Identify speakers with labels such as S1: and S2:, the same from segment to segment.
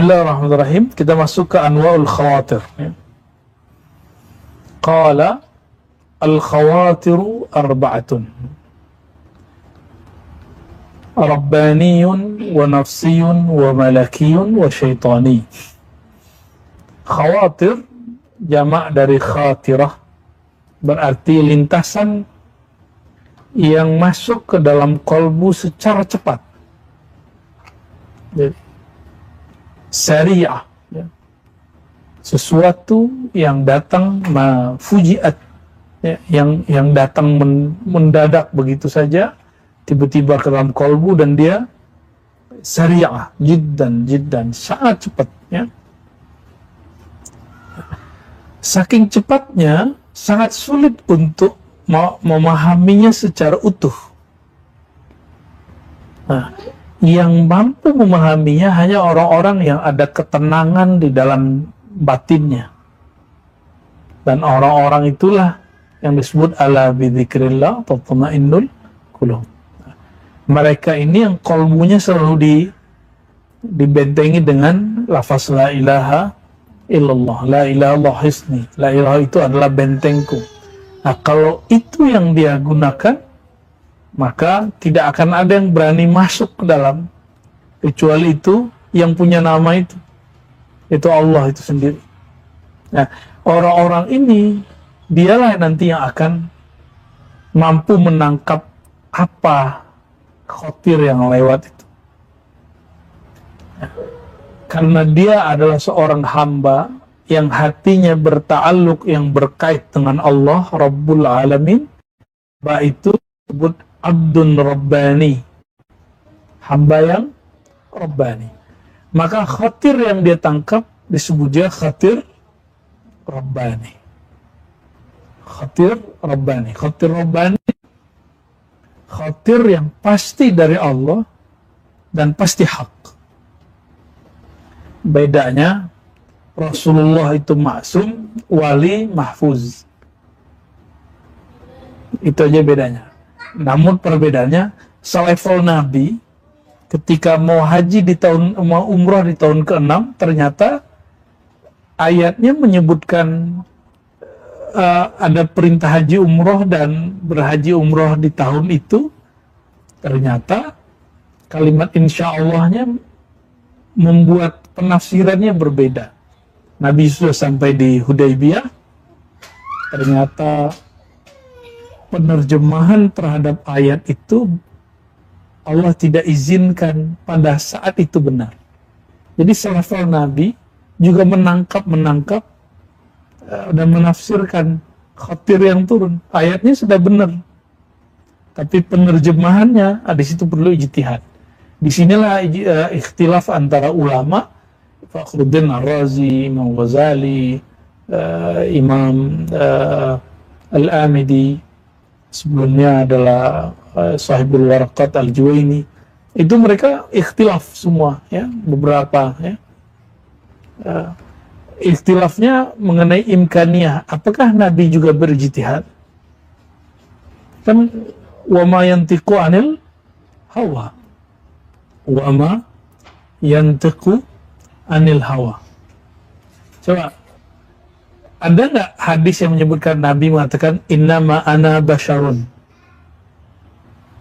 S1: Bismillahirrahmanirrahim. Kita masuk ke anwa'ul khawatir. Qala al-khawatiru arba'atun. Rabbaniyun wa nafsiyun wa malakiyun wa syaitani. Khawatir jamak dari khatirah, berarti lintasan yang masuk ke dalam kolbu secara cepat. Jadi syariah, ya. Sesuatu yang datang fujiat, ya, yang datang mendadak begitu saja, tiba-tiba ke dalam kolbu, dan dia syariah, jiddan sangat cepat, ya. Saking cepatnya sangat sulit untuk memahaminya secara utuh. Nah, yang mampu memahaminya hanya orang-orang yang ada ketenangan di dalam batinnya. Dan orang-orang itulah yang disebut ala bidzikrillah tatma'innul qulub. Mereka ini yang kolbunya selalu dibentengi dengan lafaz la ilaha illallah, la ilaha illallah hisni, la ilaha itu adalah bentengku. Nah, kalau itu yang dia gunakan, maka tidak akan ada yang berani masuk ke dalam, kecuali itu yang punya nama itu Allah itu sendiri. Nah, orang-orang ini dialah nanti yang akan mampu menangkap apa khatir yang lewat itu. Nah, karena dia adalah seorang hamba yang hatinya berta'alluq, yang berkait dengan Allah Rabbul Alamin, itu disebut Abdun Rabbani, hamba yang Rabbani. Maka khatir yang dia tangkap disebut dia khatir Rabbani. Khatir Rabbani. Khatir Rabbani, khatir yang pasti dari Allah dan pasti hak. Bedanya, Rasulullah itu maksum, wali mahfuz. Itu aja bedanya. Namun perbedaannya, selevel Nabi ketika mau umrah di tahun ke-6, ternyata ayatnya menyebutkan ada perintah haji umroh dan berhaji umroh di tahun itu. Ternyata kalimat insya Allahnya membuat penafsirannya berbeda. Nabi sudah sampai di Hudaybiyah, ternyata penerjemahan terhadap ayat itu Allah tidak izinkan pada saat itu benar. Jadi selevel Nabi juga menangkap dan menafsirkan khatir yang turun. Ayatnya sudah benar, tapi penerjemahannya di situ perlu ijtihad. Disinilah ikhtilaf antara ulama, Fakhruddin Ar-Razi, Imam Ghazali, Imam Al-Amidi, sebelumnya adalah Sahibul Waraqat Al-Juwaini. Itu mereka ikhtilaf semua, ya, beberapa, ya. Ikhtilafnya mengenai imkaniyah, apakah Nabi juga berijtihad? Kan wa ma yantiqu anil hawa, wa ma yantiqu anil hawa. Coba, ada nggak hadis yang menyebutkan Nabi mengatakan innama ana basyarun?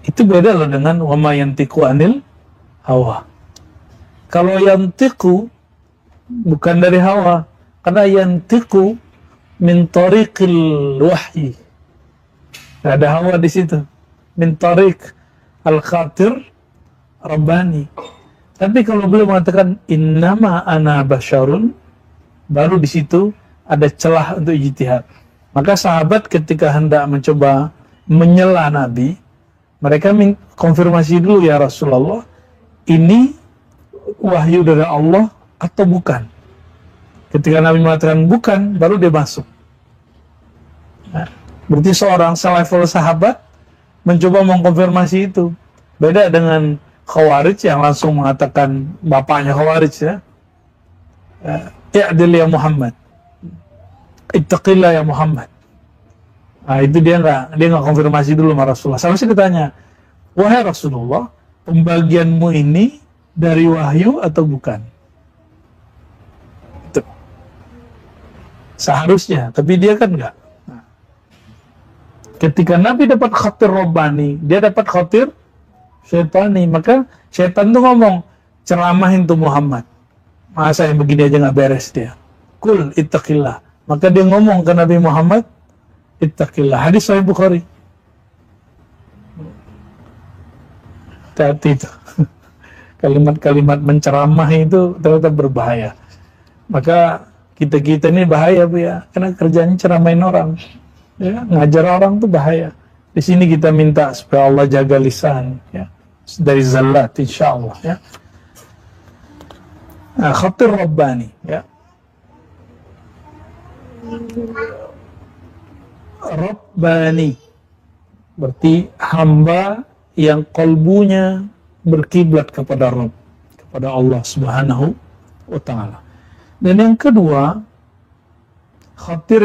S1: Itu beda loh dengan wa ma yantiqu anil hawa. Kalau yantiqu bukan dari hawa, karena yantiqu min tariqil wahyi. Nggak ada hawa di situ. Min tariq al-khatir Rabbani. Tapi kalau beliau mengatakan innama ana basyarun, baru di situ ada celah untuk ijtihad. Maka sahabat ketika hendak mencoba menyela Nabi, mereka konfirmasi dulu, ya Rasulullah, ini wahyu dari Allah atau bukan? Ketika Nabi mengatakan bukan, baru dia masuk. Nah, berarti seorang selevel sahabat mencoba mengkonfirmasi itu. Beda dengan Khawarij yang langsung mengatakan, bapaknya Khawarij, ya, i'dil ya Muhammad, ittaqillah ya Muhammad. Nah, itu dia nggak konfirmasi dulu sama Rasulullah. Sama sih ditanya, wahai Rasulullah, pembagianmu ini dari wahyu atau bukan? Seharusnya, tapi dia kan enggak. Nah, ketika Nabi dapat khatir Rabbani, dia dapat khatir syaitani, maka syaitan tuh ngomong, ceramahin tuh Muhammad. Masa yang begini aja nggak beres dia. Kul ittaqillah. Maka dia ngomong ke Nabi Muhammad, ittaqillah. Hadis Sahih Bukhari. Hati-hati itu. Kalimat-kalimat menceramah itu ternyata berbahaya. Maka kita-kita ini bahaya, Bu ya. Karena kerjanya ceramahin orang. Ya, ngajar orang tuh bahaya. Di sini kita minta supaya Allah jaga lisan, ya. Dari zallat, insyaallah, ya. Nah, khatir Rabbani, ya. Rabbani berarti hamba yang kalbunya berkiblat kepada Rabb, kepada Allah Subhanahu wa ta'ala. Dan yang kedua, khatir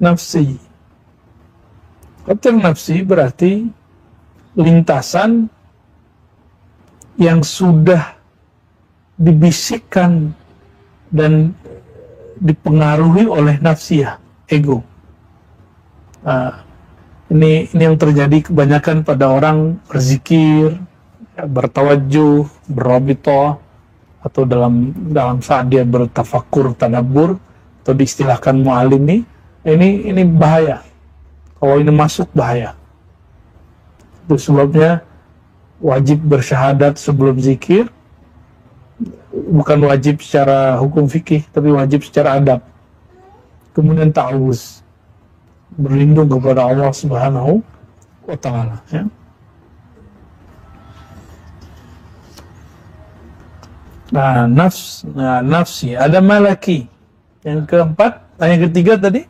S1: nafsi. Khatir nafsi berarti lintasan yang sudah dibisikkan dan dipengaruhi oleh nafsiyah, ego. Ini yang terjadi kebanyakan pada orang berzikir, ya, bertawajuh, berrabithah, atau dalam saat dia bertafakur, tadabbur, atau diistilahkan mu'allim ini bahaya. Kalau ini masuk bahaya. Itu sebabnya wajib bersyahadat sebelum zikir. Bukan wajib secara hukum fikih, tapi wajib secara adab. Kemudian ta'awuz, berlindung kepada Allah Subhanahu wa ta'ala, ya. Nah, nafsi, ada malaki. Yang keempat, yang ketiga tadi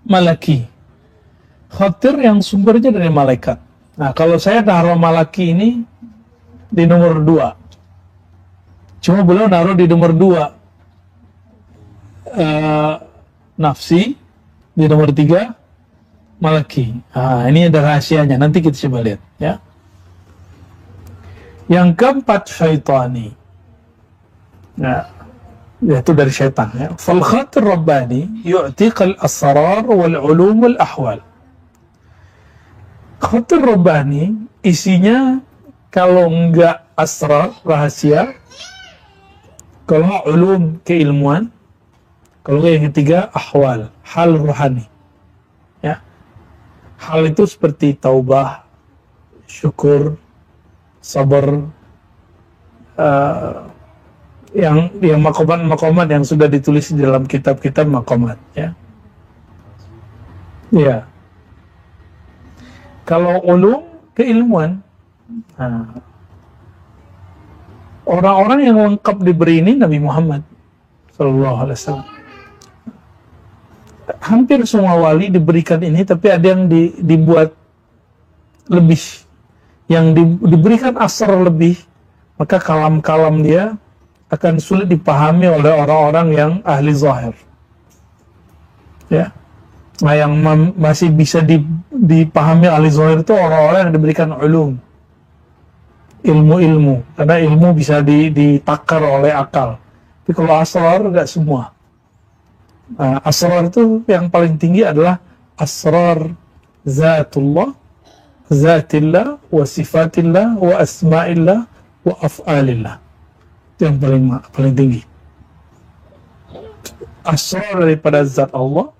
S1: malaki. Khatir yang sumbernya dari malaikat. Nah, kalau saya taruh malaki ini di nomor 2. Cuma beliau naruh di nomor 2 nafsi, di nomor 3 malaki. Ini ada rahasianya, nanti kita coba lihat, ya. Yang keempat syaitani, nah, yaitu dari syaitan, ya. Fal khatir Rabbani yu'tiqal asrar wal ulum wal ahwal. Khatir Rabbani isinya kalau enggak asrar, rahasia, kalau ulum, keilmuan, kalau yang ketiga ahwal, hal rohani, ya. Hal itu seperti taubah, syukur, sabar, yang makomat yang sudah ditulis di dalam kitab-kitab makomat, ya. Ya. Kalau ulum, keilmuan, orang-orang yang lengkap diberi ini Nabi Muhammad Sallallahu Alaihi Wasallam. Hampir semua wali diberikan ini, tapi ada yang dibuat lebih, yang diberikan asar lebih, maka kalam-kalam dia akan sulit dipahami oleh orang-orang yang ahli zahir, ya. Nah, yang masih bisa dipahami ahli zahir itu orang-orang yang diberikan ulum, ilmu-ilmu, karena ilmu bisa ditakar oleh akal. Tapi kalau asrar enggak semua. Asrar itu yang paling tinggi adalah asrar zatullah, zatillah, wa sifatillah, wa asma'illah, wa af'alillah. Itu yang paling tinggi. Asrar daripada zat Allah,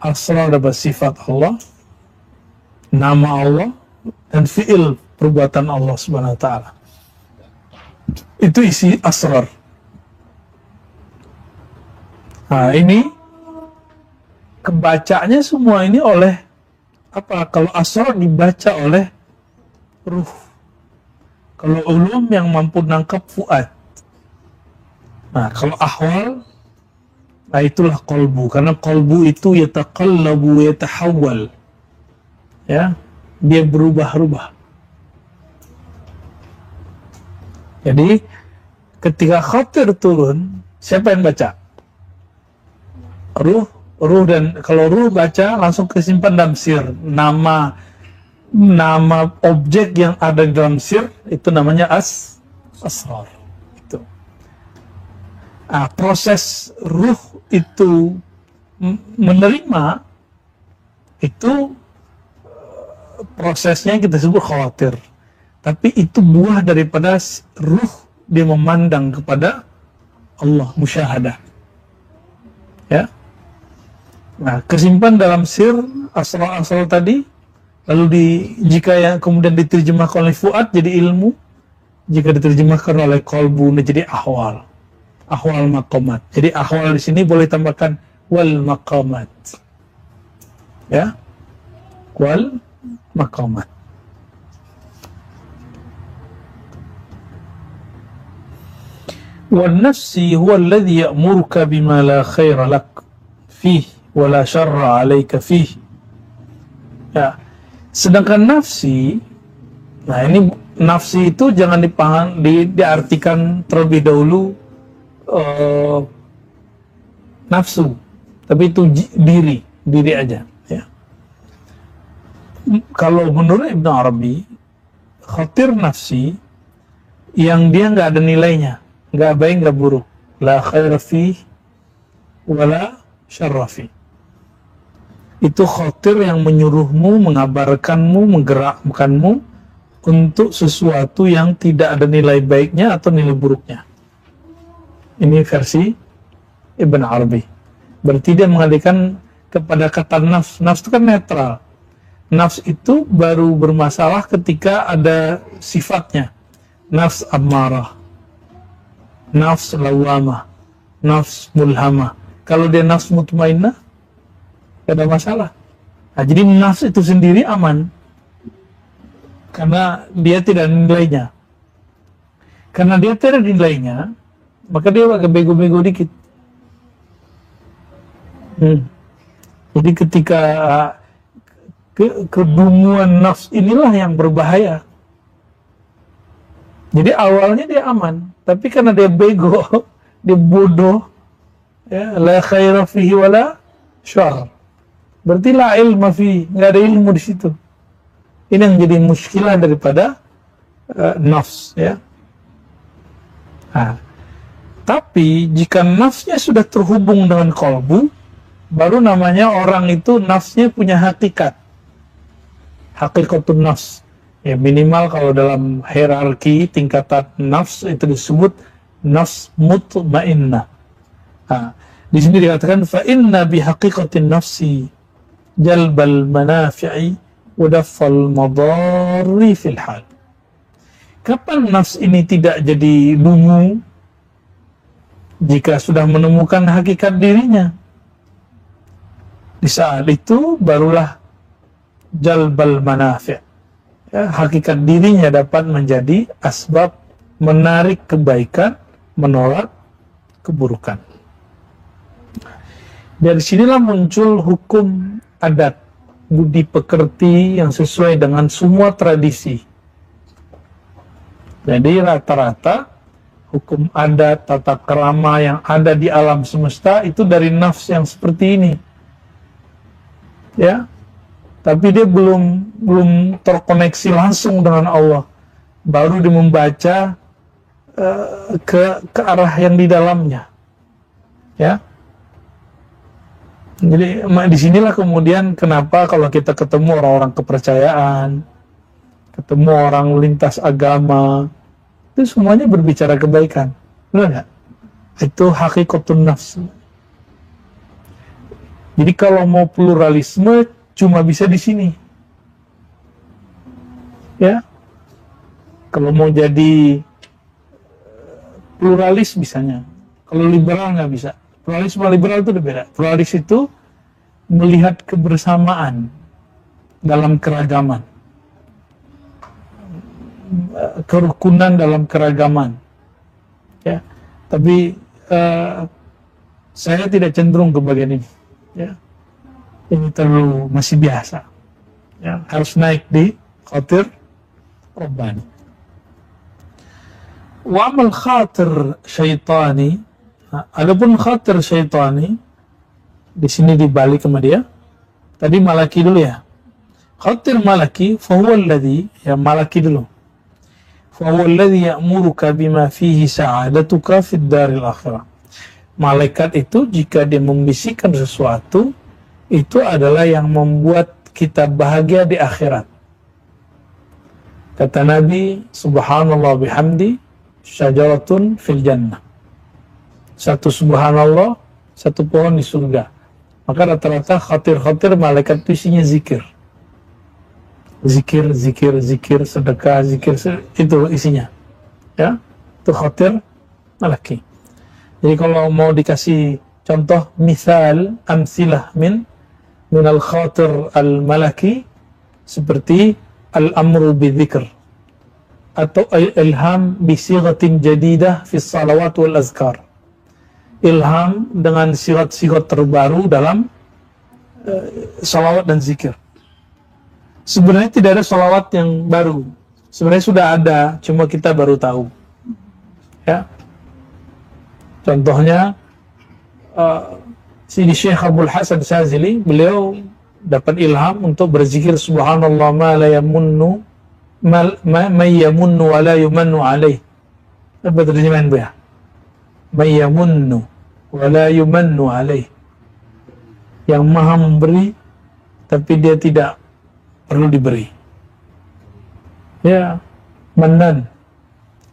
S1: asrar daripada sifat Allah, nama Allah, dan fi'il, perbuatan Allah Subhanahu wa ta'ala. Itu isi asrar. Nah, ini kebacanya semua ini oleh apa? Kalau asrar dibaca oleh ruh. Kalau ulum yang mampu nangkap fuad. Nah, kalau ahwal, nah itulah qalbu. Karena qalbu itu yataqallabu, yatahawwal. Ya, dia berubah-ubah. Jadi ketika khatir turun, siapa yang baca? Ruh, dan kalau ruh baca langsung kesimpan dalam sir. Nama objek yang ada di dalam sir itu namanya asrar. Itu. Proses ruh itu menerima itu prosesnya kita sebut khawatir, tapi itu buah daripada ruh dia memandang kepada Allah, musyahadah. Ya. Nah, kesimpan dalam sir asal-asal tadi, lalu jika yang kemudian diterjemahkan oleh fuad jadi ilmu, jika diterjemahkan oleh qalbu jadi ahwal maqamat. Jadi ahwal di sini boleh tambahkan wal maqamat. Ya. Wal maqamat. Wan nafsi huwa alladhi ya'muruka bima la khaira lak fihi wa la syarra 'alaika fihi. Ya. Sedangkan nafsi, nah ini nafsi itu jangan diartikan terlebih dahulu nafsu, tapi itu diri aja. Ya. Kalau menurut Ibn Arabi, khatir nafsi yang dia nggak ada nilainya, nggak baik nggak buruk, la khaira fi wala syarra fi. Itu khatir yang menyuruhmu, mengabarkanmu, menggerakkanmu untuk sesuatu yang tidak ada nilai baiknya atau nilai buruknya. Ini versi Ibn Arabi. Berarti dia mengalihkan kepada kata nafs. Nafs itu kan netral. Nafs itu baru bermasalah ketika ada sifatnya. Nafs ammarah, nafs lawamah, nafs mulhamah. Kalau dia nafs mutmainnah, tidak ada masalah. Nah, jadi nafs itu sendiri aman karena dia tidak ada nilainya. Karena dia tidak ada nilainya, maka dia agak bego-bego dikit. Jadi ketika kedunguan nafs inilah yang berbahaya. Jadi awalnya dia aman, tapi karena dia bego, dia bodoh, ya, la khaira fihi wala syarr. Berarti la ilma fi, nggak ada ilmu di situ. Ini yang jadi muskilah daripada nafs, ya. Nah, tapi jika nafsnya sudah terhubung dengan qalbu, baru namanya orang itu nafsnya punya hakikat, hakikatun nafs. Ya, minimal kalau dalam hierarki tingkatan nafs itu disebut nafs mutmainnah. Nah, di sini dikatakan fa inna bi haqiqatin nafsi jalbal manafi'i wa daf'al madarri fil hal. Kapan nafs ini tidak jadi dungu? Jika sudah menemukan hakikat dirinya. Di saat itu barulah jalbal manafi'. Ya, hakikat dirinya dapat menjadi asbab menarik kebaikan, menolak keburukan. Dari sinilah muncul hukum adat, budi pekerti yang sesuai dengan semua tradisi. Jadi rata-rata hukum adat, tata krama yang ada di alam semesta itu dari nafs yang seperti ini. Ya. Tapi dia belum terkoneksi langsung dengan Allah. Baru dia membaca ke arah yang di dalamnya. Ya. Jadi disinilah kemudian kenapa kalau kita ketemu orang-orang kepercayaan, ketemu orang lintas agama, itu semuanya berbicara kebaikan. Benar nggak? Itu hakikatun nafs. Jadi kalau mau pluralisme cuma bisa di sini. Ya. Kalau mau jadi pluralis bisanya. Kalau liberal nggak bisa. Pluralis sama liberal itu udah beda. Pluralis itu melihat kebersamaan dalam keragaman. Kerukunan dalam keragaman. Ya. Tapi saya tidak cenderung ke bagian ini. Ya. Ini terlalu masih biasa. Ya, harus naik di khatir rabbani. Wa amal khatir syaitani, adapun khatir syaitani di sini dibalik sama dia. Tadi malaki dulu ya. Khatir malaki fa huwa alladhi, ya malaki dulu. Fa huwa alladhi ya'muruka bima fihi sa'adatuka fid daril akhirah. malaikat itu jika dia membisikkan sesuatu, itu adalah yang membuat kita bahagia di akhirat. Kata Nabi, subhanallah bihamdi, syajaratun fil jannah. Satu subhanallah, satu pohon di surga. Maka rata-rata khatir-khatir malaikat itu isinya zikir. Zikir, zikir, zikir, sedekah, zikir, itu isinya. Ya, itu khatir malaki. Jadi kalau mau dikasih contoh, misal, amsilah min al-khatir al-malaki, seperti al-amru bidzikr, atau ilham bisighatin jadidah fi salawat wal azkar. Ilham dengan sigat-sigat terbaru dalam salawat dan zikir. Sebenarnya tidak ada salawat yang baru. Sebenarnya sudah ada, cuma kita baru tahu. Ya. Contohnya, Sidi Syekh Abdul Hasan Syazili, beliau dapat ilham untuk berzikir subhanallah ma la yamunnu ma yamunnu wa la yumannu alaih. Apa terjemahan bu ya? Ma yamunnu wa la yumannu alaih. Yang maha memberi tapi dia tidak perlu diberi. Ya, Manan,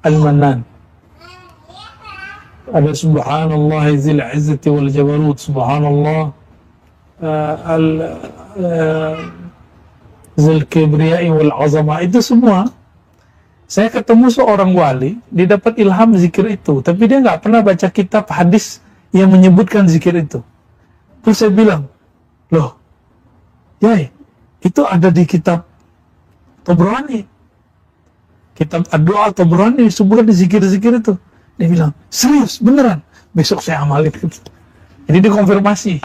S1: Al-Manan. Ada subhanallah zil izzati wal jabarut, subhanallah zil kibriyai wal azama. Itu semua saya ketemu seorang wali, dia dapat ilham zikir itu, tapi dia nggak pernah baca kitab hadis yang menyebutkan zikir itu. Terus saya bilang, loh Yai, itu ada di kitab Tabrani, kitab doa Tabrani, disebutkan di zikir-zikir itu. Dia bilang, serius, beneran? Besok saya amalin. Jadi dia konfirmasi.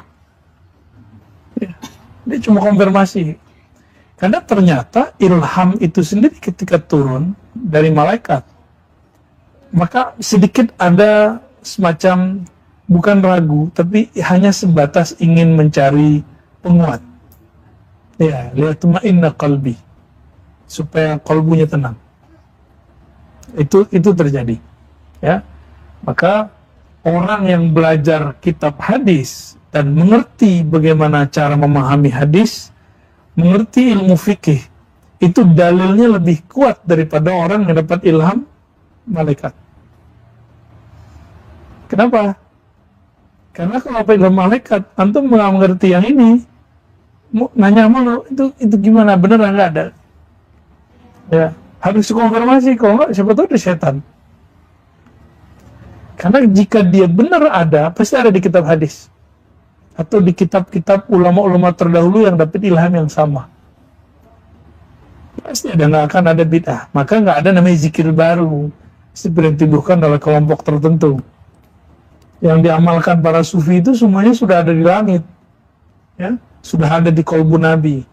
S1: Ya, dia cuma konfirmasi. Karena ternyata ilham itu sendiri ketika turun dari malaikat, maka sedikit ada semacam, bukan ragu, tapi hanya sebatas ingin mencari penguat. Ya, liyatma'inna qalbi, supaya kalbunya tenang. Itu terjadi. Ya, maka orang yang belajar kitab hadis dan mengerti bagaimana cara memahami hadis, mengerti ilmu fikih, itu dalilnya lebih kuat daripada orang yang dapat ilham malaikat. Kenapa? Karena kalau ilham malaikat, antum nggak mengerti yang ini, nanya malu, itu gimana, bener nggak ada? Ya, harus konfirmasi, kalau nggak siapa tahu ada setan. Karena jika dia benar ada, pasti ada di kitab hadis. Atau di kitab-kitab ulama-ulama terdahulu yang dapat ilham yang sama. Pasti ada, nggak akan ada bid'ah. Maka nggak ada namanya zikir baru, seperti yang dituduhkan oleh kelompok tertentu. Yang diamalkan para sufi itu semuanya sudah ada di langit. Ya, sudah ada di kolbu Nabi.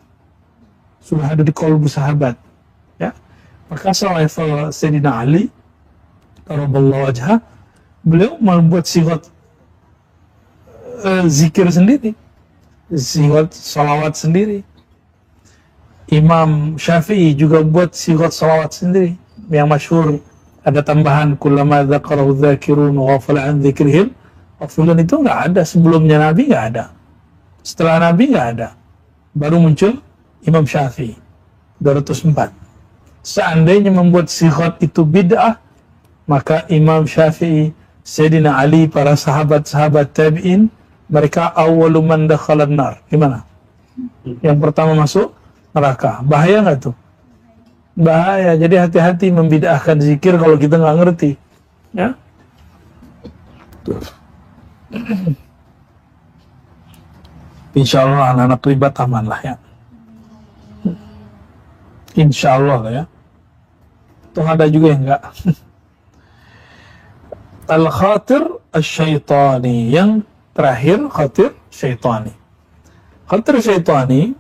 S1: Sudah ada di kolbu sahabat. Ya. Maka selevel Sayyidina Ali, karamallahu wajhah, beliau membuat sigat zikir sendiri, sigat salawat sendiri. Imam Syafi'i juga buat sigat salawat sendiri, yang masyhur ada tambahan kullama dzakarahu dzakirun wa ghafala an dzikrihim ghafilun. Itu nggak ada sebelumnya Nabi, nggak ada, setelah Nabi nggak ada, baru muncul Imam Syafi'i 204. Seandainya membuat sigat itu bid'ah, maka Imam Syafi'i, Sayyidina Ali, para sahabat-sahabat tabi'in, mereka awwalu man dakhalan nar. Gimana? Yang pertama masuk neraka. Bahaya nggak tuh? Bahaya. Jadi hati-hati membid'ahkan zikir kalau kita nggak ngerti. Ya. Insya Allah anak-anak ribat aman lah ya. Insya Allah ya. Tuh ada juga yang enggak. Al-khatir asyaitani, yang terakhir khatir syaitani. Khatir syaitani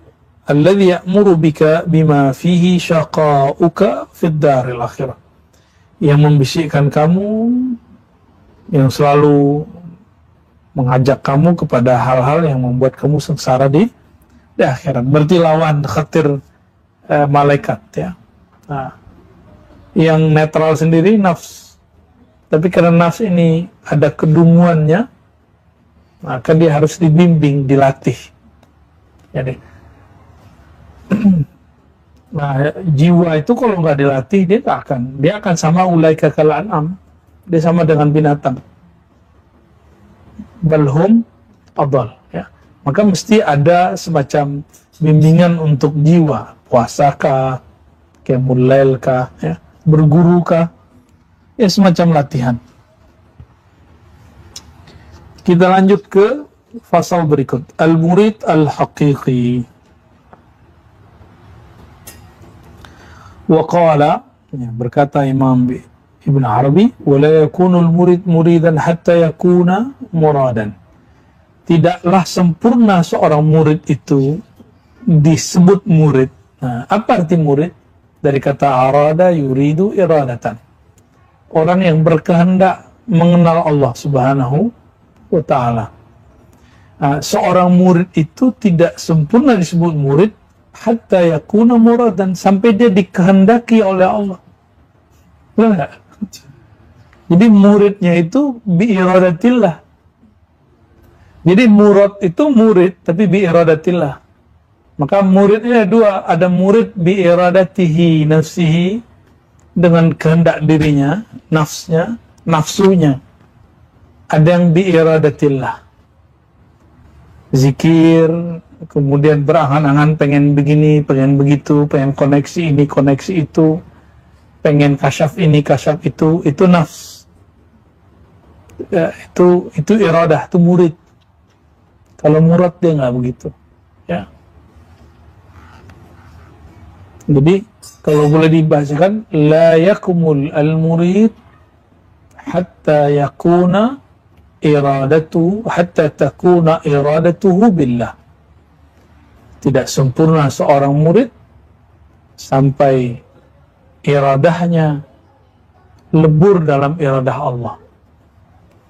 S1: alladhi ya'muru bika bima fihi syaqa'uka fid daril akhirah, yang membisikkan kamu, yang selalu mengajak kamu kepada hal-hal yang membuat kamu sengsara di akhirat. Berarti lawan khatir malaikat ya. Nah, yang netral sendiri nafs. Tapi karena nafs ini ada kedunguannya, maka dia harus dibimbing, dilatih. Jadi, nah jiwa itu kalau nggak dilatih dia akan sama ulaika kal an'am, dia sama dengan binatang. Balhum adal, ya. Maka mesti ada semacam bimbingan untuk jiwa, puasakah, qiyamul lail kah, ya, berguru kah, ya semacam latihan. Kita lanjut ke fasal berikut, al-murid al-haqiqi. Wa qala, ya, berkata Imam Ibn Arabi, wa la yakunu al-murid muridan hatta yakuna muradan. Tidaklah sempurna seorang murid itu disebut murid. Nah, apa arti murid? Dari kata arada yuridu iradatan. Orang yang berkehendak mengenal Allah Subhanahu wa ta'ala. Nah, seorang murid itu tidak sempurna disebut murid hatta yakuna muradan, sampai dia dikehendaki oleh Allah. Benar? Jadi muridnya itu biiradatillah. Jadi murad itu murid tapi biiradatillah. Maka muridnya dua, ada murid biiradatihi nafsihi, dengan kehendak dirinya, nafsunya. Ada yang biiradatillah, zikir, kemudian berangan-angan pengen begini, pengen begitu, pengen koneksi ini, koneksi itu, pengen kasyaf ini, kasyaf itu nafs. Ya, itu iradah, itu murid. Kalau murad dia nggak begitu, ya. Jadi kalau boleh dibacakan, la yakumul al-murid hatta yakuna hatta takuna iradatuhu billah. Tidak sempurna seorang murid sampai iradahnya lebur dalam iradah Allah.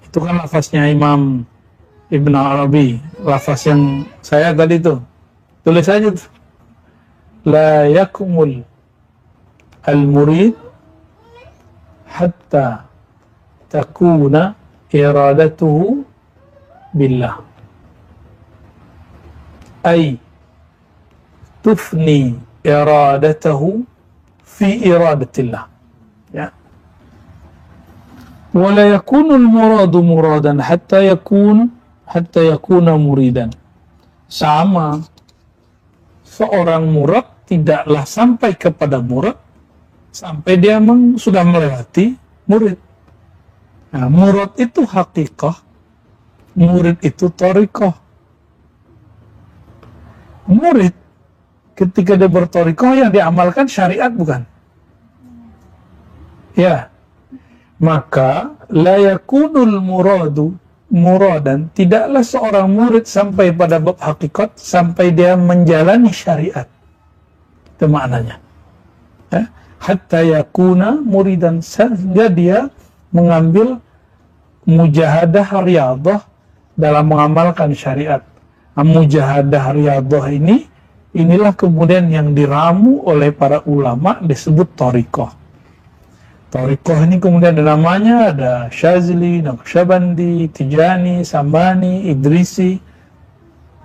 S1: Itu kan lafaznya Imam Ibn Arabi, lafaz yang saya tadi tuh tulis aja tuh. La yakmul al-murid hatta takuna iradatuhu billah, ay tufni iradatahu fi iradatillah, ya. Wala yakunu al-muradu muradan hatta yakuna muridan. Sama, seorang murad tidaklah sampai kepada murad sampai dia sudah melewati murid. Nah, murad itu hakikah, murid itu thariqah. Murid ketika dia berthariqah yang diamalkan syariat, bukan? Ya. Maka la yakunul muradan, tidaklah seorang murid sampai pada bab hakikat sampai dia menjalani syariat. Itu maknanya. Ya? Hatta yakuna muridan, sehingga dia mengambil mujahadah riyadhah dalam mengamalkan syariat. Mujahadah riyadhah inilah kemudian yang diramu oleh para ulama disebut thariqah. Thariqah ini kemudian ada namanya, ada Syazili, Naqsyabandi, Tijani, Sambani, Idrisi,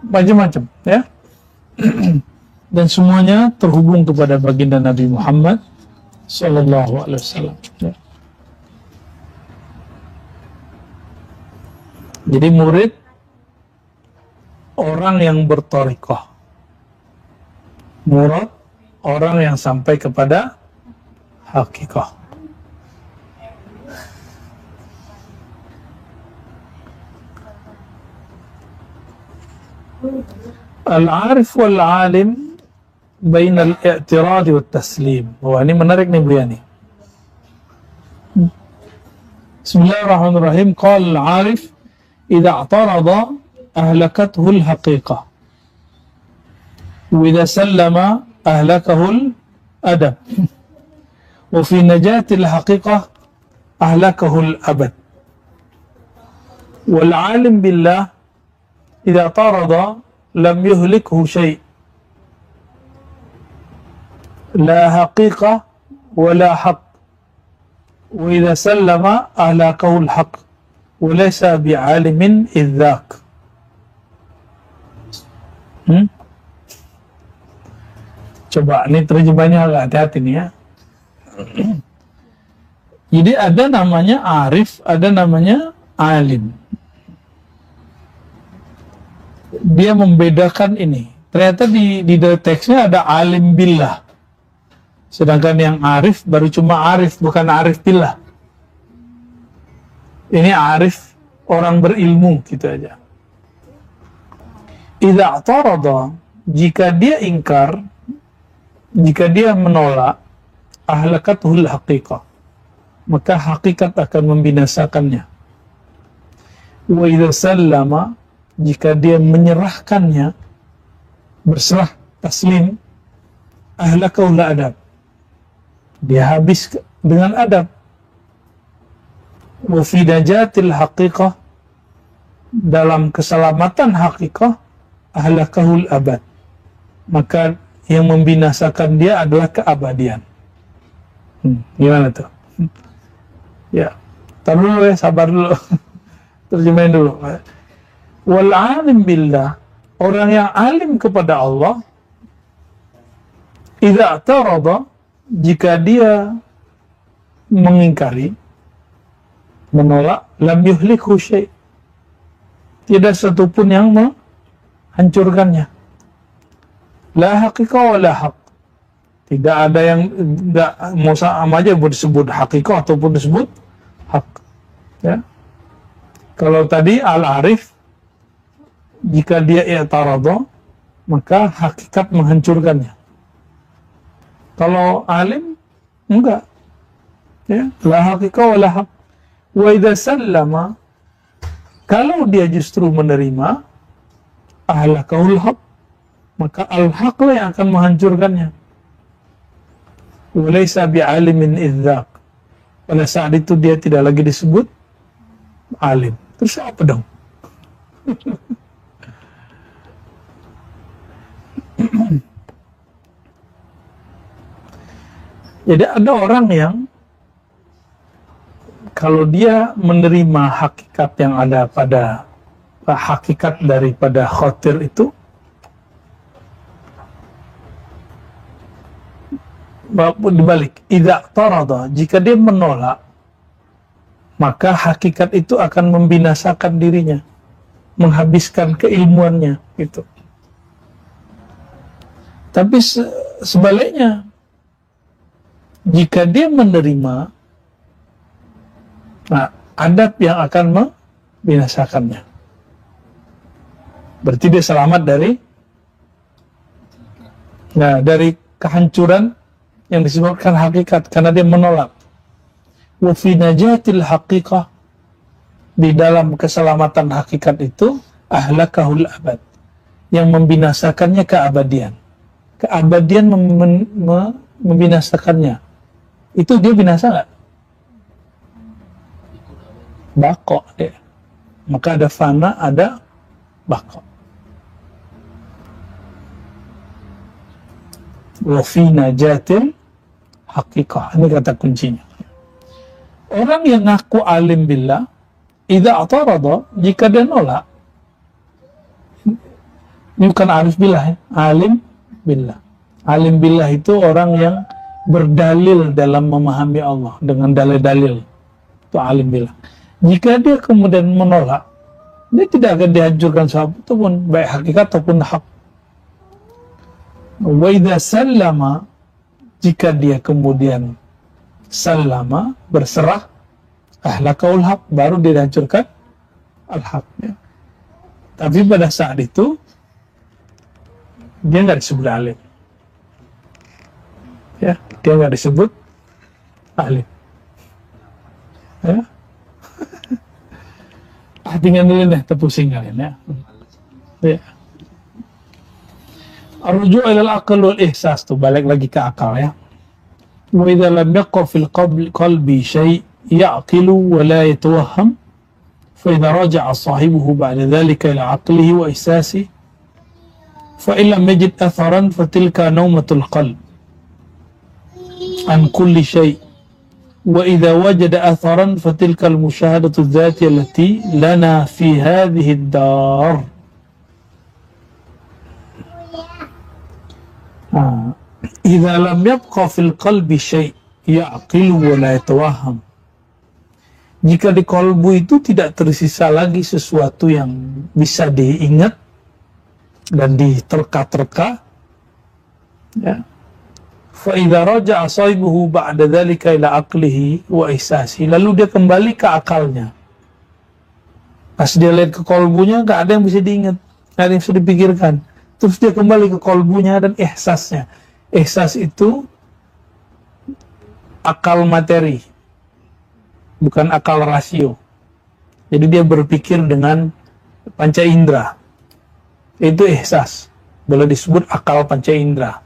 S1: macam-macam, ya. Dan semuanya terhubung kepada baginda Nabi Muhammad sallallahu alaihi wasallam. Ya. Jadi murid orang yang berthariqah, murad orang yang sampai kepada hakikah. Al-arif wal-alim bain al-i'tirad wa taslim. Wah, ini menarik nih beliau nih. Bismillahirrahmanirrahim. Qala al-arif idza i'tarada ahlakathu al-haqiqah wa idza sallama ahlakahu al-adab wa fi najati al-haqiqah ahlakahu al-abad. Wal-alim billah idza i'tarada lam yuhlikhu syai', la haqiqah wa la haqq, wa idza sallama ahlakahu al-haqq wa laysa bi'alimin idzak. Coba, ini terjemahnya agak hati-hati nih ya. Jadi ada namanya arif, ada namanya alim. Dia membedakan ini. Ternyata di teksnya ada alim billah. Sedangkan yang arif baru cuma arif, bukan arif billah. Ini arif orang berilmu gitu aja. Idza atarada, jika dia ingkar, jika dia menolak, ahlakathul haqiqah, maka hakikat akan membinasakannya. Wa idza sallama, jika dia menyerahkannya, berserah, taslim, ahlakahul adab, dia habis dengan adab. Wa fi najatil haqiqah, dalam keselamatan haqiqah, ahlakahul abad, maka yang membinasakan dia adalah keabadian. Gimana tuh? Ya, tar dulu ya, sabar dulu. Terjemahin dulu. Wal alim billah, orang yang alim kepada Allah, idza atarada, jika dia mengingkari, menolak, lam yuhlikhu syai', tidak satupun yang menghancurkannya. La haqiqah wa la haq, tidak ada yang, enggak, mau sama aja disebut haqiqah ataupun disebut hak ya. Kalau tadi al-arif, jika dia i'tarada, maka hakikat menghancurkannya. Kalau alim, enggak ya, la haqiqah wa la haq. Wa idza sallama, kalau dia justru menerima, ahlakahul haq, maka al-haq lah yang akan menghancurkannya. Walaysa bi'alimin idzaq, pada saat itu dia tidak lagi disebut alim. Terus apa dong? Jadi ada orang yang kalau dia menerima hakikat yang ada pada hakikat daripada khotir itu, dibalik, idza tarada, jika dia menolak, maka hakikat itu akan membinasakan dirinya, menghabiskan keilmuannya gitu. Tapi sebaliknya, jika dia menerima, nah, adab yang akan membinasakannya. Berarti dia selamat dari kehancuran yang disebabkan hakikat, karena dia menolak. Wa fi najatil haqiqah, di dalam keselamatan hakikat itu, ahlakahul abad, yang membinasakannya keabadian. Keabadian membinasakannya. Itu dia binasa nggak? Bako dia. Maka ada fana, ada bako. Wa fi najatil haqiqah, ini kata kuncinya. Orang yang ngaku alim billah, idza atarada, jika dia nolak, ini bukan arif billah ya, alim billah. Alim billah itu orang yang berdalil dalam memahami Allah dengan dalil-dalil, itu alim billah. Jika dia kemudian menolak, dia tidak akan dihancurkan sesuatu pun, baik hakikat ataupun hak. Wa idza sallama, jika dia kemudian sallama, berserah, ahlakahul haq, baru dihancurkan al-haq ya. Tapi pada saat itu dia nggak disebut alim ya, dia nggak disebut alim ya. Tinggal dulu deh, terpusing kalian ya. Ya. Ar-ruju' ila al-aql wal ihsas, tuh balik lagi ke akal ya. Wa idza lam yaqa fil qalbi syai' ya'qilu wa la yatawahham, fa idza raja'a sahibuhu ba'da dhalika ila 'aqlihi wa ihsasihi, fa in lam yajid atharan fa tilka nawmatul qalb an kulli syai', wa idza wajada atharan fa tilka al-musyahadatu adh-dhatiyah allati lana fi hadhihi ad-dar. Idza lam yabqa fil qalbi syai' ya'qilu wa la yatawahham. Jika di kolbu itu tidak tersisa lagi sesuatu yang bisa diingat dan diterka-terka, ya. Fa idza raja'a sahibuhu ba'da dzalika ila aqlihi wa ihsasi, lalu dia kembali ke akalnya. Pas dia lihat ke kolbunya, nggak ada yang bisa diingat, nggak ada yang bisa dipikirkan. Terus dia kembali ke kolbunya dan ihsasnya. Ihsas itu akal materi, bukan akal rasio. Jadi dia berpikir dengan panca indera. Itu ihsas. Boleh disebut akal panca indera.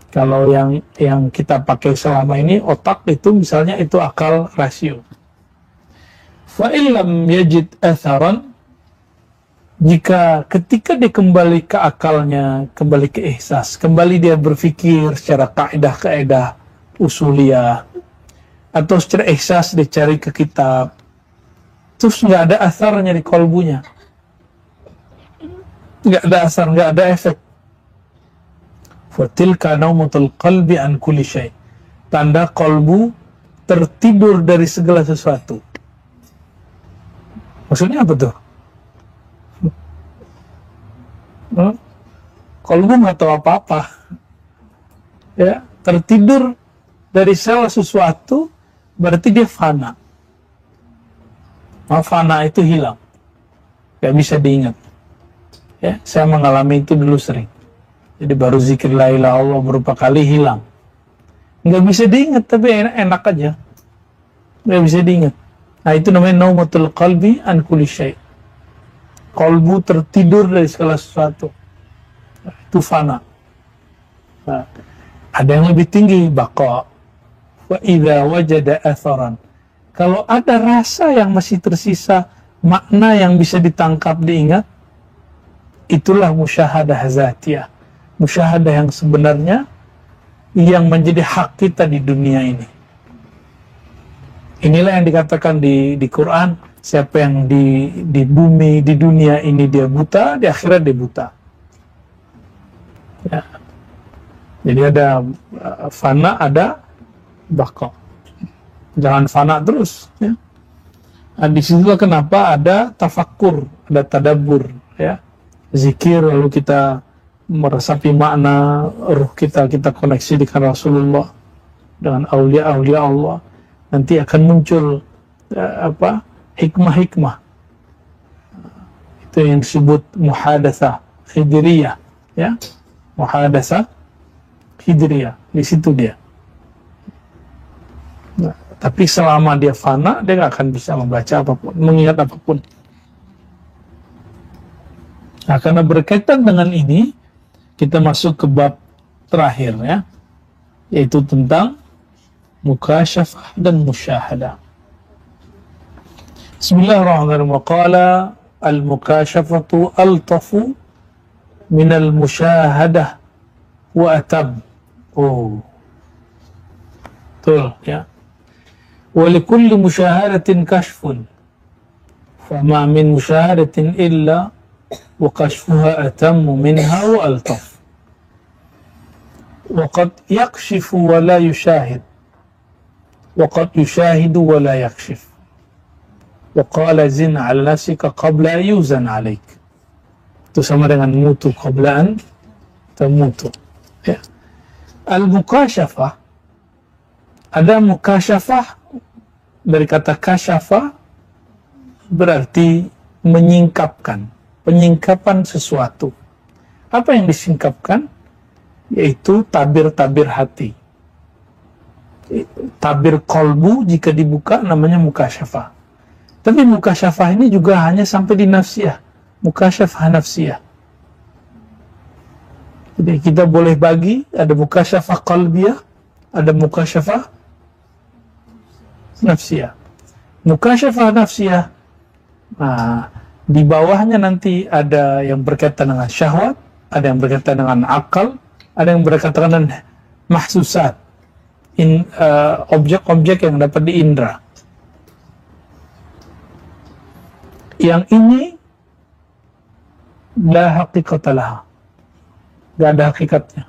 S1: Kalau yang kita pakai selama ini otak itu misalnya itu akal rasio. Fa illam yajid atharan, jika ketika dia kembali ke akalnya, kembali ke ihsas, kembali dia berpikir secara kaidah-kaidah usuliyah, atau secara ihsas dia cari ke kitab, terus nggak ada asarnya di kolbunya, nggak ada asar, nggak ada efek. Fatilka naumatul qalbi an kulli syai', tanda kolbu tertidur dari segala sesuatu. Maksudnya apa tuh? Kolbu nggak tahu apa-apa, ya, tertidur dari segala sesuatu, berarti dia fana. Fana itu hilang, nggak bisa diingat. Ya, saya mengalami itu dulu sering. Jadi baru zikir la ilaha illallah beberapa kali hilang, nggak bisa diingat, tapi enak aja, nggak bisa diingat. Nah itu namanya naumatul qalbi an kulli syai'. Kolbu tertidur dari segala sesuatu, itu fana. Nah, ada yang lebih tinggi, baqa. Wa idza wajada atharan, kalau ada rasa yang masih tersisa, makna yang bisa ditangkap, diingat, itulah musyahadah zatiyah, musyahadah yang sebenarnya, yang menjadi hak kita di dunia ini. Inilah yang dikatakan di Quran, siapa yang di bumi, di dunia ini dia buta, di akhirat dia buta. Ya. Jadi ada fana, ada baqa. Jangan fana terus. Ya. Nah, disitulah kenapa ada tafakkur, ada tadabbur, ya. Zikir, lalu kita meresapi makna, ruh kita koneksi dengan Rasulullah, dengan aulia-aulia Allah. Nanti akan muncul hikmah-hikmah. Itu yang disebut muhadatsah hidriyah, ya. Muhadatsah hidriyah, di situ dia. Nah, tapi selama dia fana, dia nggak akan bisa membaca apapun, mengingat apapun. Nah, karena berkaitan dengan ini, kita masuk ke bab terakhir, ya, yaitu tentang mukasyafah dan musyahadah. Bismillahirrahmanirrahim. Qala al-mukasyafatu altafu min al-musyahadah wa atab. Oh, betul, ya. Wa likulli musyahadatin kashfun, fama min musyahadatin illa wa kashfuha atammu minha wa altaf. Wa qad yakshifu wa la yushahid, وقد يشاهد ولا يكشف وقال زن على نفسك قبل أن يوزن عليك. Itu sama dengan mutu qabla an tamutu, ya. Al-mukasyafah, ada mukasyafah dari kata kasyafa, berarti menyingkapkan, penyingkapan sesuatu. Apa yang disingkapkan? Yaitu tabir-tabir hati. Tabir kolbu jika dibuka namanya mukasyafah. Tapi mukasyafah ini juga hanya sampai di nafsiyah, mukasyafah nafsiyah. Jadi kita boleh bagi, ada mukasyafah qalbiyah, ada mukasyafah nafsiyah. Mukasyafah nafsiyah, nah, di bawahnya nanti ada yang berkaitan dengan syahwat, ada yang berkaitan dengan akal, ada yang berkaitan dengan mahsusat, objek-objek yang dapat diindra. Yang ini la haqiqata laha, gak ada hakikatnya.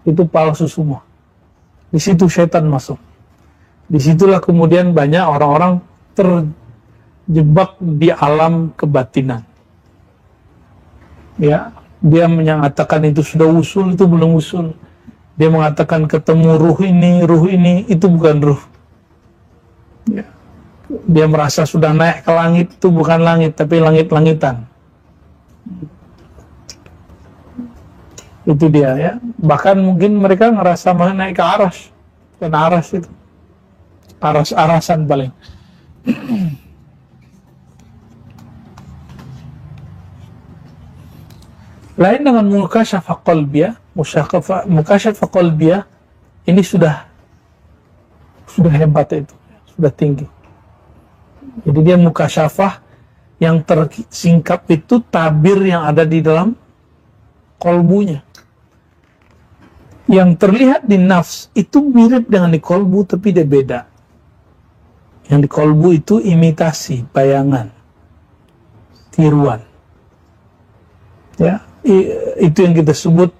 S1: itu palsu semua. Di situ setan masuk. Disitulah kemudian banyak orang-orang terjebak di alam kebatinan. Ya, dia menyatakan itu sudah usul, itu belum usul. Dia mengatakan ketemu ruh ini itu bukan ruh. Ya. Dia merasa sudah naik ke langit, itu bukan langit, tapi langit-langitan. Itu dia ya. Bahkan mungkin mereka ngerasa naik ke aras. Bukan aras itu. Aras-arasan paling. Lain dengan mukasyafah qalbiyah, mukasyafah qalbiyah ini sudah hebat itu, sudah tinggi. Jadi dia mukasyafah yang tersingkap itu tabir yang ada di dalam kolbunya. Yang terlihat di nafs itu mirip dengan di kolbu tapi dia beda. Yang di kolbu itu imitasi, bayangan, tiruan. Ya, itu yang kita sebut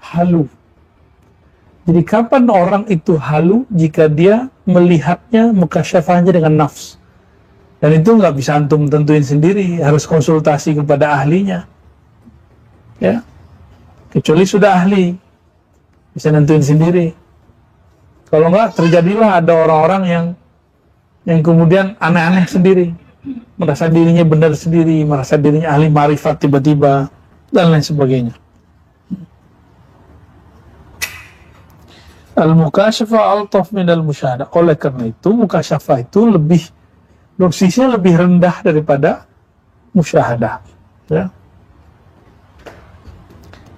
S1: halu. Jadi kapan orang itu halu? Jika dia melihatnya mukasyafahnya dengan nafs. Dan itu nggak bisa antum tentuin sendiri, harus konsultasi kepada ahlinya. Ya, kecuali sudah ahli, bisa nentuin sendiri. Kalau nggak, terjadilah ada orang-orang yang kemudian aneh-aneh sendiri, merasa dirinya benar sendiri, merasa dirinya ahli marifat tiba-tiba, dan lain sebagainya. Al-mukasyafah altaf minal musyahadah. Oleh karena itu, mukasyafah itu dosisnya lebih rendah daripada musyahadah. Ya.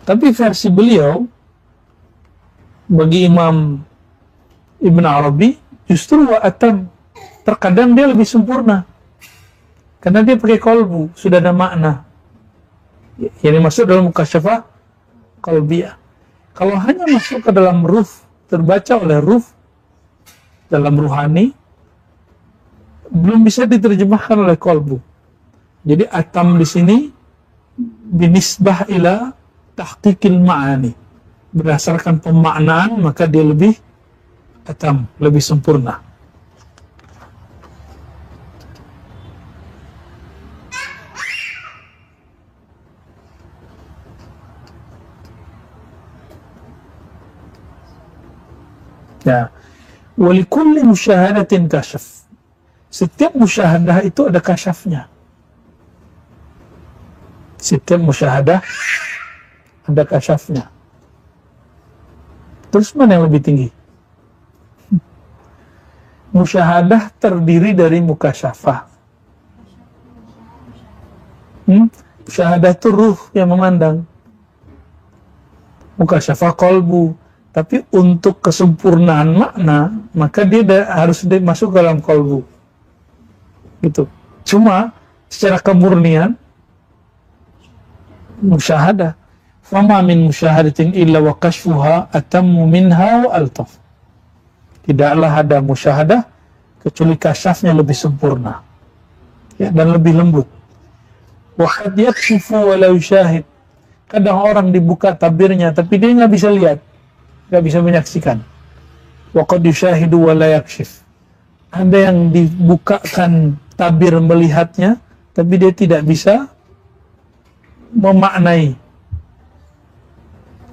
S1: Tapi versi beliau, bagi Imam Ibn Arabi, justru wa'atam. Terkadang dia lebih sempurna. Karena dia pakai kolbu, sudah ada makna. Yang dimaksud dalam mukasyafah qalbiyah. Kalau hanya masuk ke dalam ruh, terbaca oleh ruh, dalam ruhani, belum bisa diterjemahkan oleh kolbu. Jadi atam di sini binisbah ila tahqiqil ma'ani. Berdasarkan pemaknaan, maka dia lebih atam, lebih sempurna. Ya, walikulli musyahadatin kasyaf. Setiap musyahadah itu ada kasyafnya. Setiap musyahadah ada kasyafnya. Terus mana yang lebih tinggi? Musyahadah terdiri dari mukasyafah. Musyahadah itu ruh yang memandang. Mukasyafah kolbu. Tapi untuk kesempurnaan makna, maka dia harus masuk ke dalam kolbu. Gitu. Cuma secara kemurnian, musyahadah. Fama min musyahadatin illa wa kashfuha atammu minha wa altaf. Tidaklah ada musyahadah kecuali kasyafnya lebih sempurna, ya, dan lebih lembut. Wa qad yakshifu wa la yushahid. Kadang orang dibuka tabirnya tapi dia nggak bisa lihat, nggak bisa menyaksikan. Wa qad yushahidu wa la yakshif. Ada yang dibukakan tabir melihatnya tapi dia tidak bisa memaknai.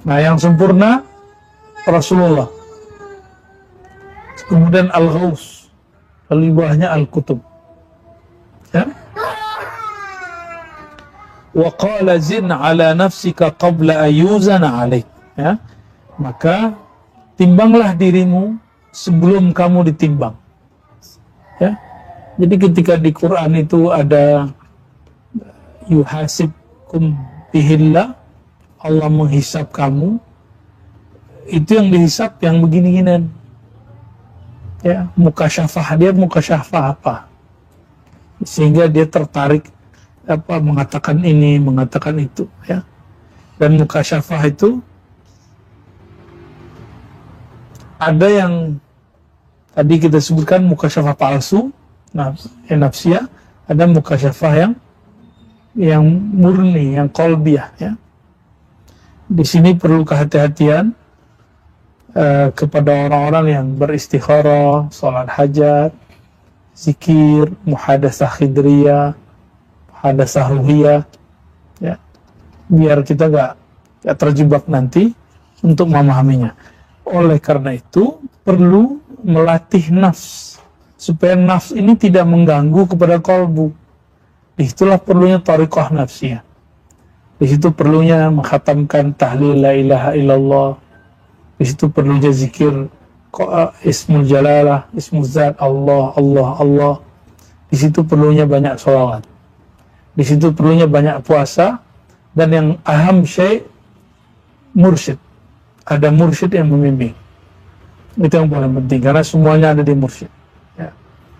S1: Nah, yang sempurna Rasulullah. Kemudian Al-Ghaus, lalu bawahnya Al-Kutub. Ya. Wa qala zin ala nafsika qabla ayuzana alaik. Ya. Maka timbanglah dirimu sebelum kamu ditimbang. Ya. Jadi ketika di Quran itu ada yuhasibkum bihillah, Allah menghisap kamu, itu yang dihisap yang begini-ginian. Ya, mukasyafah, dia mukasyafah apa? Sehingga dia tertarik mengatakan ini, mengatakan itu, ya. Dan mukasyafah itu ada yang tadi kita sebutkan mukasyafah palsu, nafsiyah, ada mukasyafah yang murni, yang qalbiyah, ya. Di sini perlu kehati-hatian kepada orang-orang yang beristikharah, sholat hajat, zikir, muhadasah khidriyah, muhadasah ruhiyah, ya, biar kita gak terjebak nanti untuk memahaminya. Oleh karena itu perlu melatih nafs supaya nafs ini tidak mengganggu kepada kolbu. Disitulah perlunya thariqah nafsiyah. Di situ perlunya menghatamkan tahlil la ilaha illallah. Di situ perlunya zikir ismul jalalah, ismul zat, Allah, Allah, Allah. Di situ perlunya banyak sholawat. Di situ perlunya banyak puasa. Dan yang aham syai' mursyid. Ada mursyid yang membimbing. Itu yang paling penting, karena semuanya ada di mursyid, ya.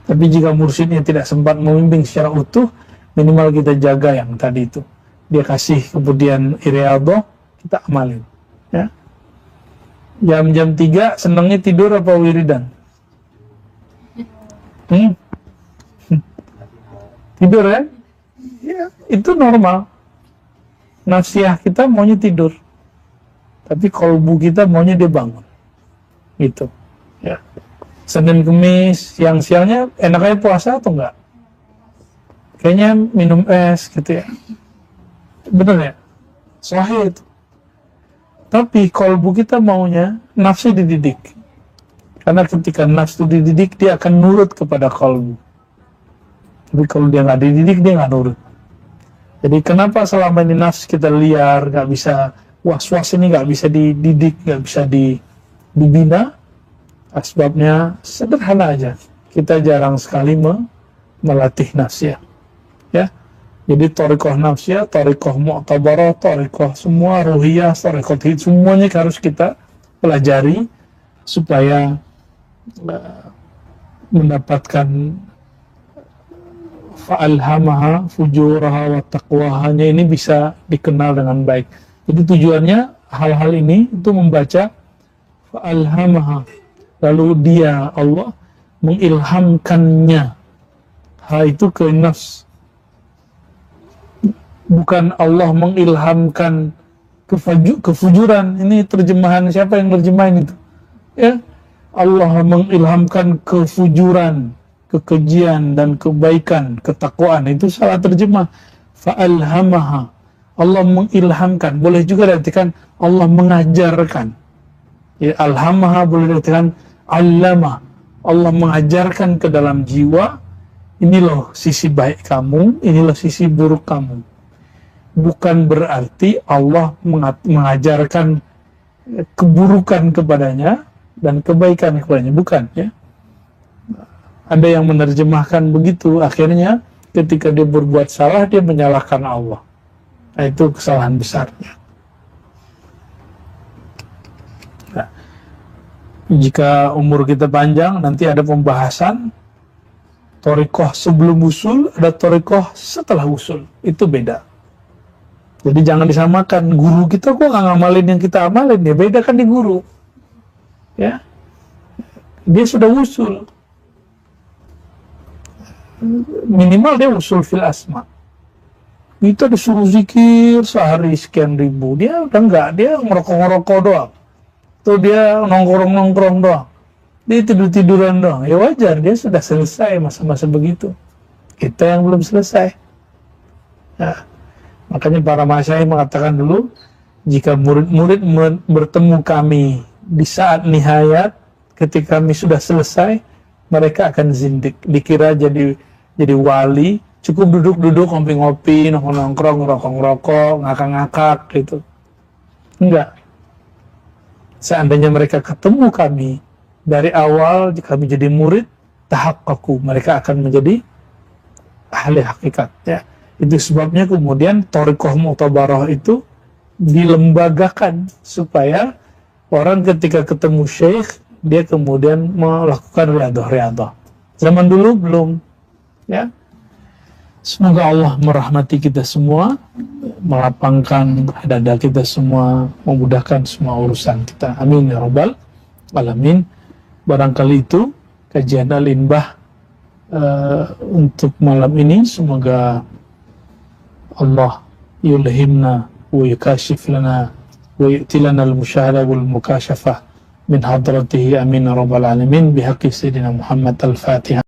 S1: Tapi jika mursyidnya tidak sempat membimbing secara utuh, minimal kita jaga yang tadi itu. Dia kasih kemudian iriadoh, kita amalin, ya. Jam-jam 3 senangnya tidur apa wiridan? Tidur, ya? Ya, itu normal. Nafsiyah kita maunya tidur, tapi kolbu kita maunya dia bangun, gitu, ya. Senin Kemis siang-siangnya enaknya puasa atau enggak? Kayaknya minum es gitu, ya. Bener ya? Sahih itu. Tapi kolbu kita maunya nafsu dididik, karena ketika nafsu dididik dia akan nurut kepada kolbu. Tapi kalau dia nggak dididik, dia nggak nurut. Jadi kenapa selama ini nafsu kita liar, nggak bisa, was-was ini nggak bisa dididik, nggak bisa dibina? Sebabnya sederhana aja, kita jarang sekali melatih nafsiyah, ya. Jadi thariqah nafsiyah, thariqah mu'tabarah, thariqah semua ruhiyah, thariqah hid, semuanya harus kita pelajari supaya mendapatkan fa'alhamaha fujuraha wa taqwahanya ini bisa dikenal dengan baik. Jadi tujuannya hal-hal ini itu membaca fa'alhamaha, lalu dia Allah mengilhamkannya hal itu ke nafs. Bukan Allah mengilhamkan kefujuran. Ini terjemahan siapa yang terjemahin itu? Ya, Allah mengilhamkan kefujuran, kekejian dan kebaikan, ketakwaan, itu salah terjemah. Fa'alhamaha, Allah mengilhamkan. Boleh juga diartikan Allah mengajarkan, ya. Alhamaha boleh diartikan allama, Allah mengajarkan ke dalam jiwa, ini loh sisi baik kamu, ini loh sisi buruk kamu. Bukan berarti Allah mengajarkan keburukan kepadanya dan kebaikan kepadanya, bukan, ya. Ada yang menerjemahkan begitu, akhirnya ketika dia berbuat salah, dia menyalahkan Allah. Nah, itu kesalahan besarnya. Nah, jika umur kita panjang, nanti ada pembahasan thariqah sebelum usul, ada thariqah setelah usul. Itu beda. Jadi jangan disamakan, guru kita kok nggak ngamalin yang kita amalin, ya beda kan di guru, ya. Dia sudah usul, minimal dia usul fil asma. Kita disuruh zikir sehari sekian ribu, dia udah enggak, dia ngerokok-ngerokok doang, tuh dia nongkrong-nongkrong doang, dia tidur-tiduran doang. Ya wajar, dia sudah selesai masa-masa begitu. Kita yang belum selesai, ya. Makanya para masyayikh mengatakan dulu, jika murid-murid bertemu kami di saat nihayat, ketika kami sudah selesai, mereka akan zindik, dikira jadi wali, cukup duduk-duduk, ngopi-ngopi, nongkrong-nongkrong, ngerokok-ngerokok, ngakak-ngakak, gitu. Enggak. Seandainya mereka ketemu kami dari awal, jika kami jadi murid, tahaqqaqu, mereka akan menjadi ahli hakikat, ya. Itu sebabnya kemudian thariqah mu'tabarah itu dilembagakan supaya orang ketika ketemu syekh, dia kemudian melakukan riadah. Zaman dulu belum, ya. Semoga Allah merahmati kita semua, melapangkan dada kita semua, memudahkan semua urusan kita. Amin ya rabbal alamin. Barangkali itu kajian Al-Inbah untuk malam ini. Semoga Allah yulhimna wa yukashif lana wa yu'ti lana al-musyahada wal mukashafah min hadratihi amin ya rabbal alamin bihaqqi sayyidina Muhammad al-Fatihah.